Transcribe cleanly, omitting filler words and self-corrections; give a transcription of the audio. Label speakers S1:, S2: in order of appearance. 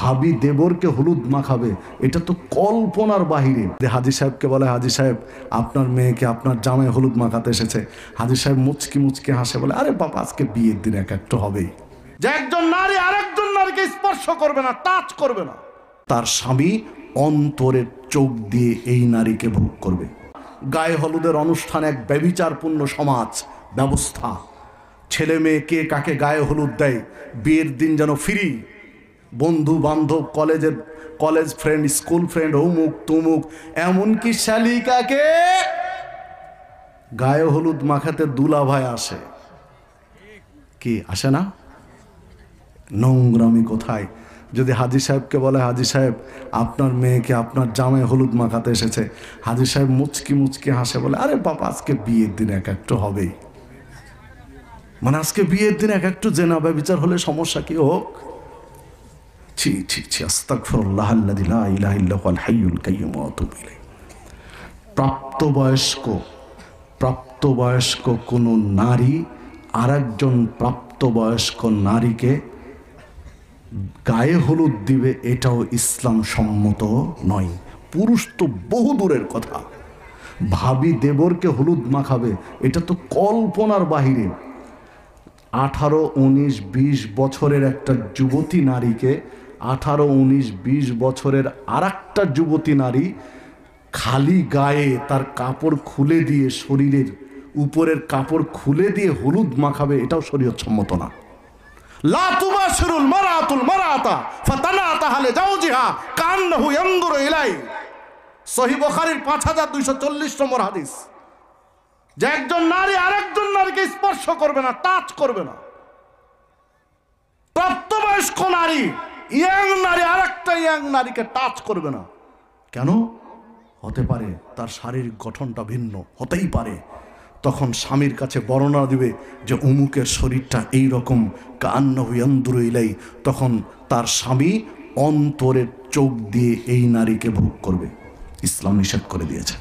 S1: ভাবি দেবরকে হলুদ মাখাবে, এটা তো কল্পনার বাহিরে। হাজী সাহেবকে বলে, হাজী সাহেব আপনার মেয়েকে আপনার জামাই হলুদ মাখাতে এসেছে। হাজী সাহেব মুচকি মুচকি হাসে, বলে আরে বাবা আজকে বিয়ের দিন এক একটু হবেই, যে একজন নারী আরেকজন নারীকে স্পর্শ করবে না, টাচ করবে না। তার স্বামী অন্তরের চোখ দিয়ে এই নারীকে ভোগ করবে। গায়ে হলুদের অনুষ্ঠান এক ব্যভিচারপূর্ণ সমাজ ব্যবস্থা। ছেলে মেয়ে কে কাকে গায়ে হলুদ দেয়, বিয়ের দিন যেন ফ্রি। বন্ধু বান্ধব, কলেজ ফ্রেন্ড, স্কুল ফ্রেন্ড, অমুক তুমুক, এমনকি শালিকাকে গায়ে হলুদ মাখাতে দুলা ভাই আসে। কি আসে না? নোংরামি কোথায়! যদি হাজী সাহেবকে বলে, হাজী সাহেব আপনার মেয়েকে আপনার জামাই হলুদ মাখাতে এসেছে, হাজী সাহেব মুচকি মুচকি হাসে, বলে আরে বাবা আজকে বিয়ের দিন এক একটু হবেই। মানে আজকে বিয়ের দিন এক একটু জেনা ব্যভিচার হলে সমস্যা কি হোক? ছি ছি ছি, আস্তাগফিরুল্লাহ আল্লাযী লা ইলাহা ইল্লা হুয়াল হাইয়ুল কাইয়্যুম ওয়া আতুবু ইলাইহি। প্রাপ্তবয়স্ক কোনো নারী আরেকজন প্রাপ্তবয়স্ক নারীকে গায়ে হলুদ দিবে, এটাও ইসলাম সম্মত নয়। পুরুষ তো বহু দূরের কথা, ভাবি দেবরকে হলুদ মাখাবে, এটা তো কল্পনার বাহিরে। 18, 19, 20 বছরের একটা যুবতী নারীকে 18, 19, 20 বছরের আরেকটা যুবতী নারী খালি গায়ে তার কাপড় খুলে দিয়ে, শরীরের উপরের কাপড় খুলে দিয়ে হলুদ মাখাবে, এটাও শরীয়ত সম্মত না। লা তুবাশিরুল মারাতুল মারাতা ফাতানাতাহা লিজাওজিহা কান্নাহু ইয়ানজুরু ইলাই। সহিহ বুখারীর 5240 নম্বর হাদিস। যে একজন নারী আরেকজন নারীকে স্পর্শ করবে না, টাচ করবে না। প্রাপ্তবয়স্ক নারী, ইয়াং নারী আরেকটা ইয়াং নারীকে টাচ করবে না। কেন? হতে পারে তার শারীরিক গঠনটা ভিন্ন, হতেই পারে। তখন স্বামীর কাছে বর্ণনা দিবে যে অমুকের শরীরটা এইরকম, কান্নাহু ইয়ানজুরু ইলাই। তখন তার স্বামী অন্তরের চোখ দিয়ে এই নারীকে ভোগ করবে। ইসলাম নিষেধ করে দিয়েছে।